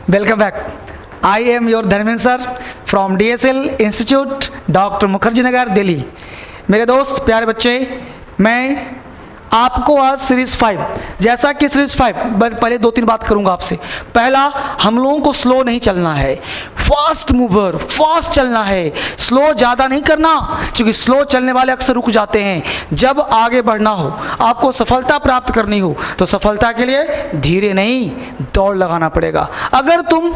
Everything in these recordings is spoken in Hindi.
Welcome back. I am your Dharmendra sir from DSL institute doctor Mukherjee Nagar Delhi. मेरे दोस्त प्यारे बच्चे, मैं आपको आज सीरीज़ 5, जैसा कि सीरीज़ 5 पहले 2-3 बात करूंगा आपसे। पहला, हम लोगों को स्लो नहीं चलना है, फास्ट मूवर, फास्ट चलना है, स्लो ज़्यादा नहीं करना, क्योंकि स्लो चलने वाले अक्सर रुक जाते हैं। जब आगे बढ़ना हो, आपको सफलता प्राप्त करनी हो, तो सफलता के लिए धीरे नहीं दौड़ लगाना पड़ेगा। अगर तुम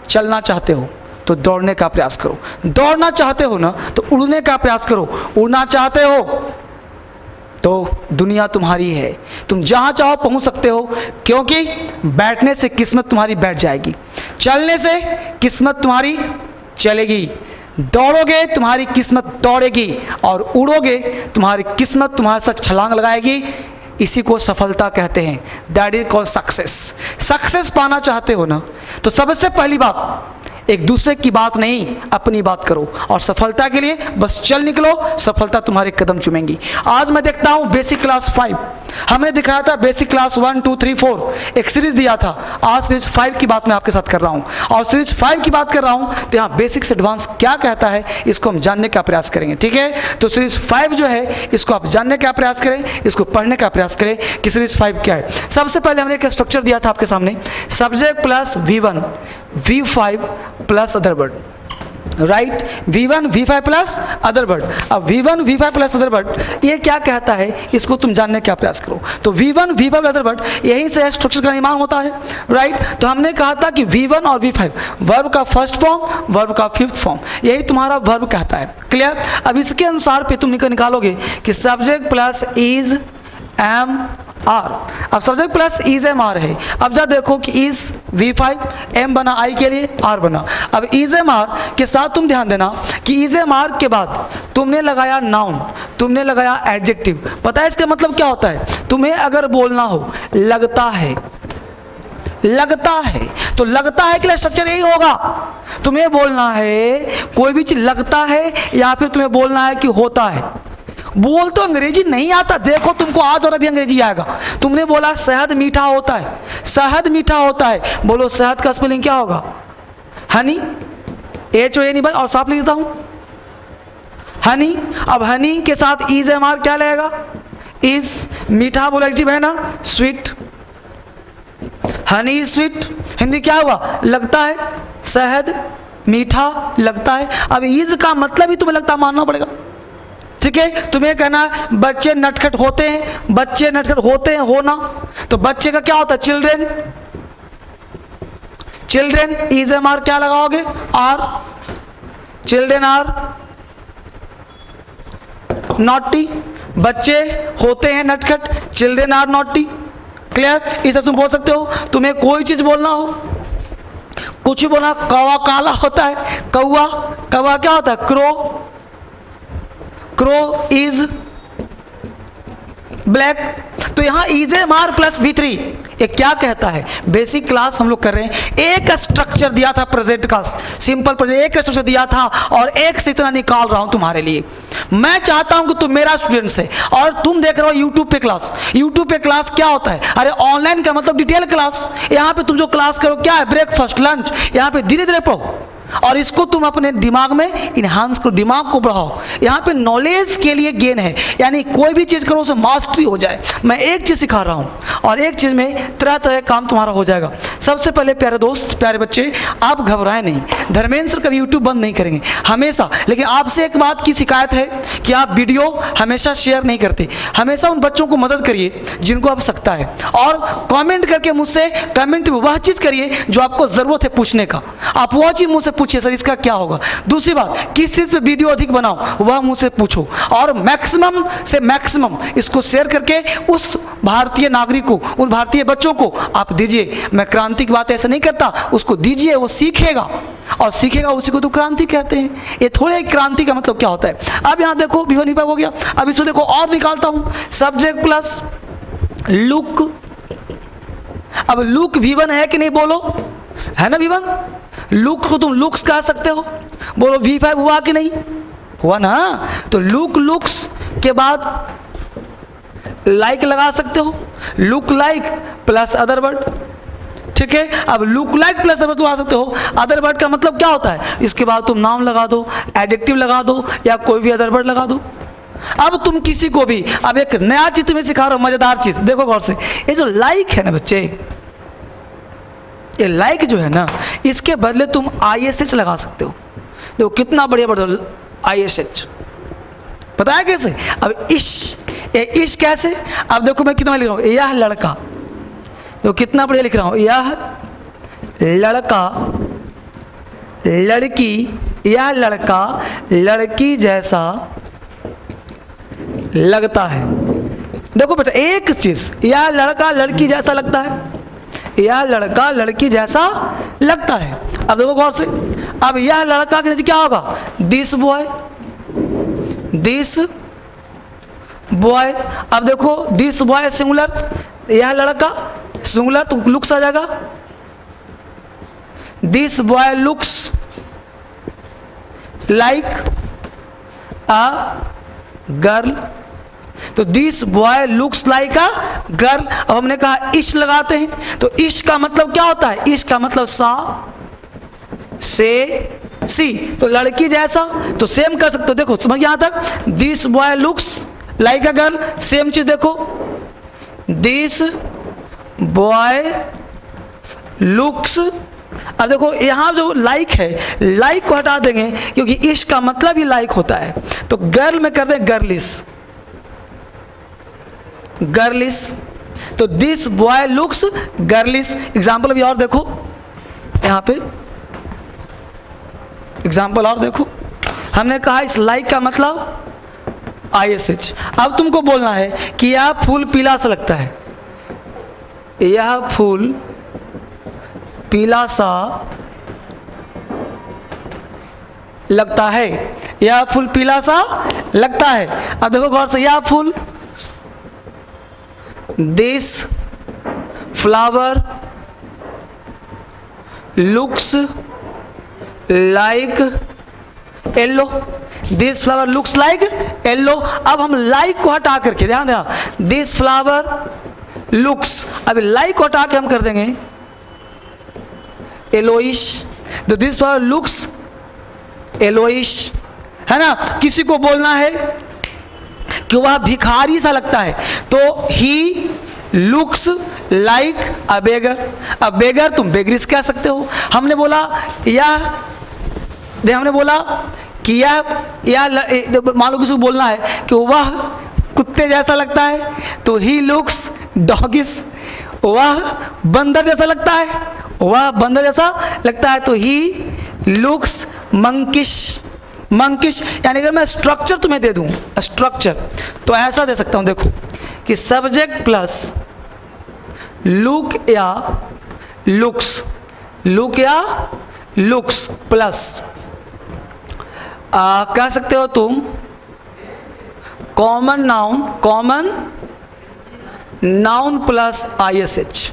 चलना चाहते हो तो दौड़ने का प्रयास करो, दौड़ना चाहते हो ना तो उड़ने का प्रयास करो, उड़ना चाहते हो तो दुनिया तुम्हारी है, तुम जहाँ चाहो पहुँच सकते हो, क्योंकि बैठने से किस्मत तुम्हारी बैठ जाएगी, चलने से किस्मत तुम्हारी चलेगी, दौड़ोगे तुम्हारी किस्मत दौड़ेगी, और उड़ोगे तुम्हारी किस्मत तुम्हारे साथ छलांग लगाएगी। इसी को सफलता कहते हैं, that is called success. Success पाना चाहते हो ना तो सबसे पहली बात, एक दूसरे की बात नहीं अपनी बात करो, और सफलता के लिए बस चल निकलो, सफलता तुम्हारे कदम चूमेंगी। आज मैं देखता हूँ बेसिक क्लास 5, हमने दिखाया था बेसिक क्लास 1, 2, 3, 4 एक सीरीज दिया था। आज सीरीज 5 की बात मैं आपके साथ कर रहा हूँ, और सीरीज 5 की बात कर रहा हूँ तो यहाँ बेसिक से एडवांस क्या कहता है इसको हम जानने का प्रयास करेंगे। ठीक है, तो सीरीज 5 जो है इसको आप जानने का प्रयास करें, इसको पढ़ने का प्रयास करें कि सीरीज 5 क्या है। सबसे पहले हमने एक स्ट्रक्चर दिया था आपके सामने, subject plus V1 V5 plus other word, right, V1 V5 plus other word. अब V1 V5 plus other word ये क्या कहता है, इसको तुम जानने का प्रयास करो। तो V1 V5 plus other word, यहीं से स्ट्रक्चर का निर्माण होता है, राइट। तो हमने कहा था कि V1 और V5 वर्ब का फर्स्ट फॉर्म, वर्ब का फिफ्थ फॉर्म, यही तुम्हारा वर्ब कहता है। क्लियर। अब इसके अनुसार पे तुम निकालोगे कि subject plus is M R. अब subject plus is M R है। अब जा देखो कि इज V5 एम बना आई के लिए, आर बना। अब इज एम आर के साथ तुम ध्यान देना कि इज एम आर के बाद तुमने लगाया नाउन, तुमने लगाया एडजेक्टिव। पता है इसका मतलब क्या होता है? तुम्हें अगर बोलना हो लगता है, लगता है, तो लगता है कि स्ट्रक्चर यही होगा। तुम्हें बोलना है कोई भी चीज लगता है, या फिर तुम्हें बोलना है कि होता है। बोल तो अंग्रेजी नहीं आता, देखो तुमको आज और अभी अंग्रेजी आएगा। तुमने बोला शहद मीठा होता है, शहद मीठा होता है, बोलो शहद का स्पेलिंग क्या होगा? हनी, HONE नहीं भाई, और साफ लिख देता हूं हनी। अब हनी के साथ इज एम आर क्या लगेगा? इज, मीठा बोला एडजेक्टिव है ना, स्वीट, हनी स्वीट। हिंदी क्या हुआ? लगता है, शहद मीठा लगता है। अब इज का मतलब ही तुम्हें लगता मानना पड़ेगा। ठीक है, तुम्हें कहना बच्चे नटखट होते हैं, बच्चे नटखट होते हैं होना, तो बच्चे का क्या होता है? Children, children is M R क्या लगाओगे? आर, चिल्ड्रेन आर नॉटी, बच्चे होते हैं नटखट, चिल्ड्रेन आर नॉटी। क्लियर। इसे तुम बोल सकते हो, तुम्हें कोई चीज बोलना हो, कुछ भी बोलना, कौवा काला होता है, कौवा, कौवा क्या होता है? Crow, crow is black. तो यहां is M are plus V3 ये क्या कहता है? बेसिक क्लास हम लोग कर रहे हैं, एक स्ट्रक्चर दिया था प्रेजेंट का, सिंपल प्रेजेंट एक स्ट्रक्चर दिया था, और एक से इतना निकाल रहा हूं तुम्हारे लिए। मैं चाहता हूं कि तुम मेरा स्टूडेंट है, और तुम देख रहे हो यूट्यूब पे क्लास। यूट्यूब पे क्लास क्या होता है? अरे ऑनलाइन का मतलब डिटेल क्लास। यहाँ पे तुम जो क्लास करो क्या है? ब्रेकफास्ट, लंच, यहाँ पे धीरे धीरे पढ़ो, और इसको तुम अपने दिमाग में इनहांस करो, दिमाग को बढ़ाओ। यहाँ पे नॉलेज के लिए गेन है, यानी कोई भी चीज़ करो उसे मास्टरी हो जाए। मैं एक चीज़ सिखा रहा हूँ, और एक चीज़ में तरह तरह काम तुम्हारा हो जाएगा। सबसे पहले प्यारे दोस्त, प्यारे बच्चे, आप घबराएं नहीं। धर्मेंद्र सर कभी यूट्यूब बंद नहीं करेंगे हमेशा, लेकिन आपसे एक बात की शिकायत है कि आप वीडियो हमेशा शेयर नहीं करते। हमेशा उन बच्चों को मदद करिए जिनको आप सकता है, और कमेंट करके मुझसे कमेंट में वह चीज़ करिए जो आपको ज़रूरत है पूछने का। आप वह चीज़ मुझसे पूछिए, सर इसका क्या होगा। दूसरी बात, किस चीज़ पे वीडियो अधिक बनाओ वह मुझसे पूछो, और मैक्सिमम से मैक्सिमम इसको शेयर करके उस भारतीय नागरिक को, उन भारतीय बच्चों को आप दीजिए। मैं क्रांति की बात ऐसे नहीं करता, उसको दीजिए, वो सीखेगा, और सीखेगा उसी को तो क्रांति कहते हैं। ये थोड़े क्रांति का मतलब क्या होता है। अब यहाँ देखो V1 V5 हो गया। अब इसको देखो और निकालता हूँ, सब्जेक्ट प्लस लुक। अब लुक V1 है कि नहीं? बोलो, है ना V1? लुक को तुम लुक्स कह सकते हो, बोलो V5 हुआ कि नहीं? हुआ ना। तो लुक, लुक्स के बाद लाइक लगा सकते हो, look like plus other word. ठीक है। अब लुक लाइक प्लस अदर तुम आ सकते हो। अदर वर्ड का मतलब क्या होता है, इसके बाद तुम नाउन लगा दो, एडजेक्टिव लगा दो या कोई भी अदर वर्ड लगा दो। अब तुम किसी को भी, अब एक नया चीज तुम्हें सिखा रहा हूं, मजेदार चीज, देखो गौर से। ये जो लाइक है ना बच्चे, ये लाइक जो है ना, इसके बदले तुम ISH लगा सकते हो। देखो कितना बढ़िया बढ़िया ISH, पता है कैसे? अब इश कैसे, अब देखो मैं कितना लिख रहा हूं, यह लड़का, तो कितना बढ़िया लिख रहा हूं, यह लड़का, लड़की, यह लड़का लड़की जैसा लगता है। देखो बेटा एक चीज, यह लड़का लड़की जैसा लगता है, यह लड़का लड़की जैसा लगता है। अब देखो गौर से, अब यह लड़का के नीचे क्या होगा, दिस बॉय, दिस बॉय। अब देखो दिस बॉय सिंगुलर, यह लड़का सिंगुलर, तो लुक्स आ जाएगा, this boy looks like a girl, तो this boy looks like a girl. अब हमने कहा इश लगाते हैं, तो इश का मतलब क्या होता है, इश का मतलब सा से सी, तो लड़की जैसा, तो सेम कर सकते हो। देखो समझ यहां तक, this boy looks like a girl, same चीज देखो, दिस बॉय लुक्स। अब देखो यहाँ जो लाइक है, लाइक को हटा देंगे क्योंकि इश का मतलब ही लाइक होता है, तो गर्ल में कर दें गर्लिश, गर्लिश, तो this boy looks girlish. Example भी और देखो, यहाँ पे एग्जाम्पल और देखो, हमने कहा इस लाइक का मतलब ISH। अब तुमको बोलना है कि यह फूल पीला सा लगता है, यह फूल पीला सा लगता है, यह फूल पीला सा लगता है। अब देखो गौर से, यह फूल, this flower looks like yellow, this flower looks like yellow. अब हम लाइक को हटा करके, ध्यान देना, दिस फ्लावर लुक्स, अब लाइक को हटा के हम कर देंगे येलोइश, तो दिस फ्लावर लुक्स येलोइश, है ना। किसी को बोलना है कि वह भिखारी सा लगता है, तो ही लुक्स लाइक अ बेगर। अब बेगर तुम बेगरिस कह सकते हो। हमने बोला यह, हमने बोला कि यह मान लो किसी को बोलना है कि वह कुत्ते जैसा लगता है, तो ही लुक्स डॉगिस। वह बंदर जैसा लगता है, वह बंदर जैसा लगता है, तो ही लुक्स मंकिश, मंकिश। यानी अगर मैं स्ट्रक्चर तुम्हें दे दूं, स्ट्रक्चर, तो ऐसा दे सकता हूं, देखो कि सब्जेक्ट प्लस लुक या लुक्स, लुक या लुक्स प्लस कह सकते हो तुम common noun, common noun plus ISH,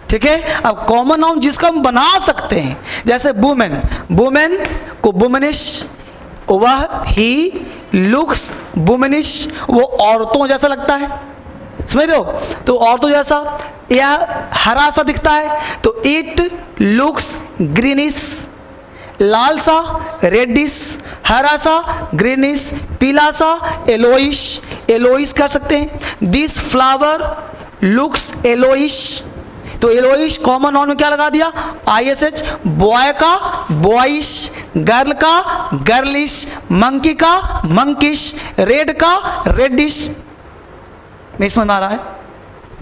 ठीक है। अब कॉमन नाउन जिसका हम बना सकते हैं, जैसे वुमेन, वुमेन को वुमनिश, वह ही लुक्स वुमनिश, वो औरतों जैसा लगता है, समझ रहे हो, तो औरतों जैसा। यह हरा सा दिखता है, तो इट लुक्स ग्रीनिश, लाल सा रेडिश, हरा सा ग्रीनिश, पीला सा येलोइश, येलोइश कर सकते हैं। दिस फ्लावर लुक्स येलोइश, तो येलोइश कॉमन नाउन में क्या लगा दिया, ISH। बॉय का बॉइश, गर्ल का गर्लिश, मंकी का मंकिश, रेड का रेडिश। नहीं समझ में आ रहा है,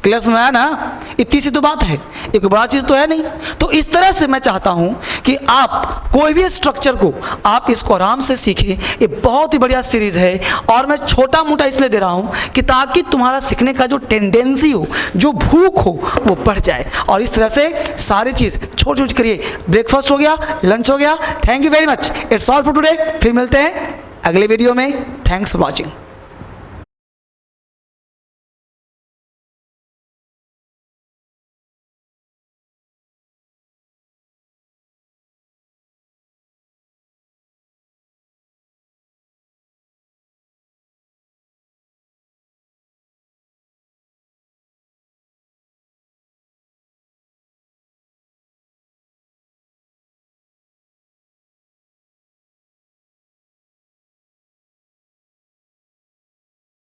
क्लियर समझ आया ना? इतनी सी तो बात है, एक बड़ा चीज तो है नहीं। तो इस तरह से मैं चाहता हूं कि आप कोई भी स्ट्रक्चर को आप इसको आराम से सीखें। ये बहुत ही बढ़िया सीरीज है और मैं छोटा मोटा इसलिए दे रहा हूं कि ताकि तुम्हारा सीखने का जो टेंडेंसी हो, जो भूख हो, वो बढ़ जाए। और इस तरह से सारी चीज छोटी छोटी करिए। ब्रेकफास्ट हो गया, लंच हो गया। Thank you very much, it's all for today. फिर मिलते हैं अगले वीडियो में। Thanks for watching.